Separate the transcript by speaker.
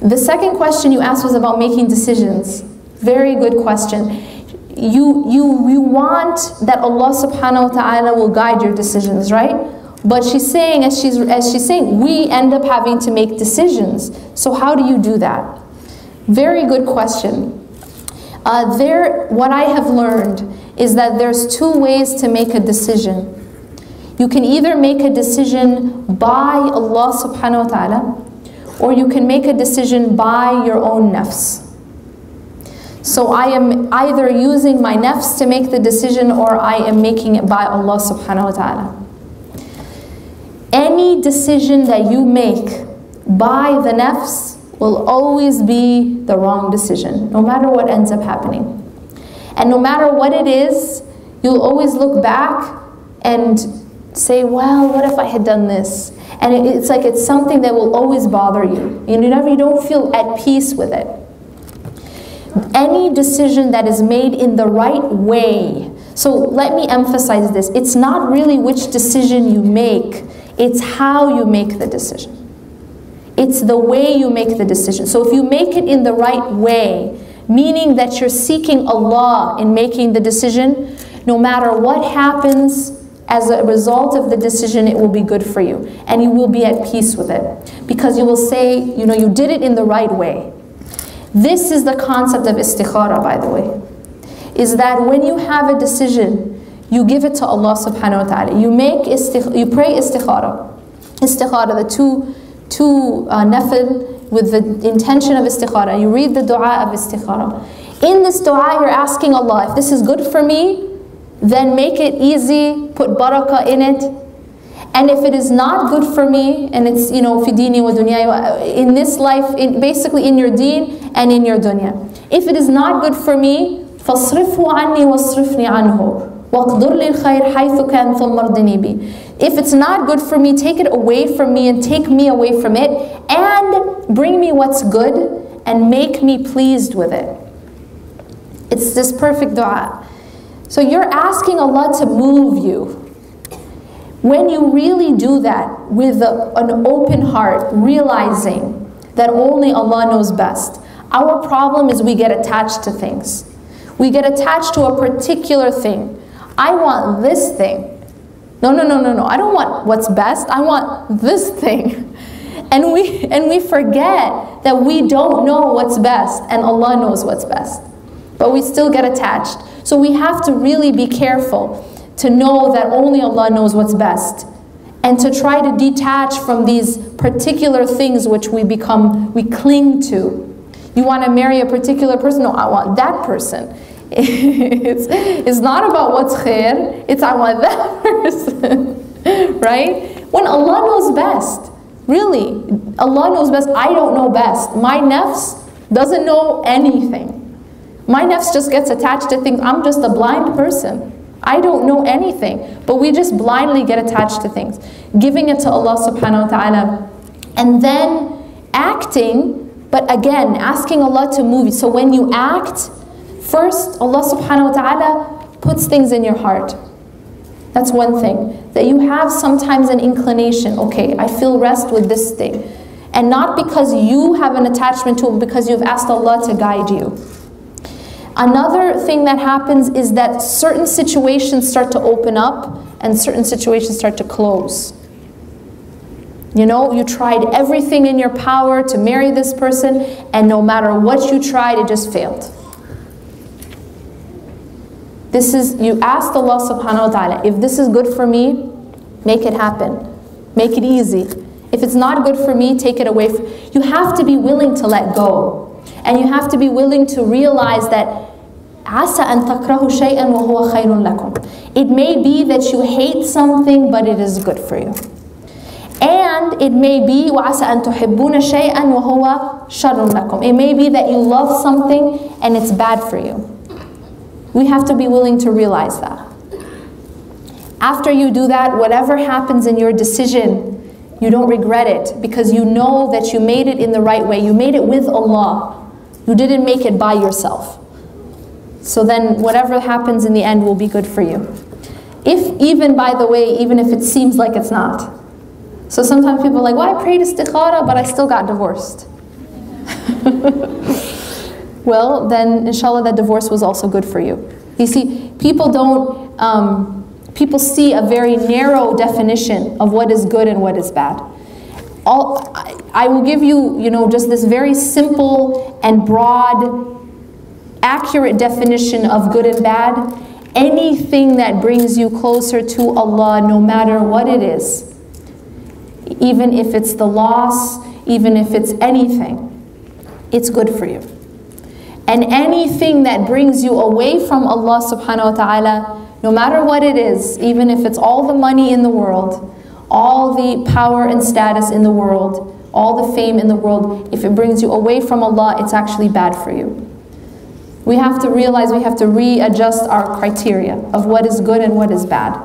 Speaker 1: The second question you asked was about making decisions. Very good question. You want that Allah subhanahu wa ta'ala will guide your decisions, right? But she's saying, as she's saying, we end up having to make decisions. So how do you do that? Very good question. What I have learned is that there's two ways to make a decision. You can either make a decision by Allah subhanahu wa ta'ala, or you can make a decision by your own nafs. So I am either using my nafs to make the decision, or I am making it by Allah subhanahu wa ta'ala. Any decision that you make by the nafs will always be the wrong decision, no matter what ends up happening. And no matter what it is, you'll always look back and say, well, what if I had done this? And it's like it's something that will always bother you. You don't feel at peace with it. Any decision that is made in the right way. So let me emphasize this. It's not really which decision you make. It's how you make the decision. It's the way you make the decision. So if you make it in the right way, meaning that you're seeking Allah in making the decision, no matter what happens as a result of the decision, it will be good for you. And you will be at peace with it. Because you will say, you did it in the right way. This is the concept of istikharah, by the way. Is that when you have a decision, you give it to Allah subhanahu wa ta'ala. You pray istikharah. Istikharah, the two nafil with the intention of istikharah. You read the dua of istikharah. In this dua, you're asking Allah, if this is good for me, then make it easy, put barakah in it. And if it is not good for me, and it's, fi dini wa dunya, in this life, basically in your deen and in your dunya. If it is not good for me, فَاصْرِفْهُ عَنِّي وَاصْرِفْنِي عَنْهُ وَاقْدُرْ لِلْخَيْرِ حَيْثُ كَانَ ثُمَّ ارْضِنِي بِهِ. If it's not good for me, take it away from me and take me away from it, and bring me what's good and make me pleased with it. It's this perfect dua. So you're asking Allah to move you. When you really do that with an open heart, realizing that only Allah knows best. Our problem is we get attached to things. We get attached to a particular thing. I want this thing. No. I don't want what's best. I want this thing. And we forget that we don't know what's best and Allah knows what's best. But we still get attached. So we have to really be careful to know that only Allah knows what's best, and to try to detach from these particular things which we cling to. You want to marry a particular person? No, I want that person. It's not about what's khair, it's I want that person, right? When Allah knows best, really, Allah knows best, I don't know best. My nafs doesn't know anything. My nafs just gets attached to things. I'm just a blind person. I don't know anything, but we just blindly get attached to things. Giving it to Allah subhanahu wa ta'ala, and then acting, but again, asking Allah to move you. So when you act, first Allah subhanahu wa ta'ala puts things in your heart. That's one thing. That you have sometimes an inclination, okay, I feel rest with this thing. And not because you have an attachment to it, but because you've asked Allah to guide you. Another thing that happens is that certain situations start to open up and certain situations start to close. You tried everything in your power to marry this person, and no matter what you tried, it just failed. You asked Allah subhanahu wa ta'ala, if this is good for me, make it happen. Make it easy. If it's not good for me, take it away. You have to be willing to let go. And you have to be willing to realize that عَسَى أَن تَكْرَهُ شَيْئًا وَهُوَ خَيْرٌ لَكُمْ. It may be that you hate something, but it is good for you. And it may be وَعَسَى أَن تُحِبُّونَ شَيْئًا وَهُوَ شَرٌ لَكُمْ. It may be that you love something and it's bad for you. We have to be willing to realize that. After you do that, whatever happens in your decision, you don't regret it, because you know that you made it in the right way. You made it with Allah. You didn't make it by yourself. So then whatever happens in the end will be good for you. Even by the way, even if it seems like it's not. So sometimes people are like, well, I prayed istikharah, but I still got divorced. well, then inshallah that divorce was also good for you. You see, people people see a very narrow definition of what is good and what is bad. I will give you, just this very simple and broad, accurate definition of good and bad. Anything that brings you closer to Allah, no matter what it is, even if it's the loss, even if it's anything, it's good for you. And anything that brings you away from Allah subhanahu wa ta'ala, no matter what it is, even if it's all the money in the world, all the power and status in the world, all the fame in the world, if it brings you away from Allah, it's actually bad for you. We have to realize we have to readjust our criteria of what is good and what is bad.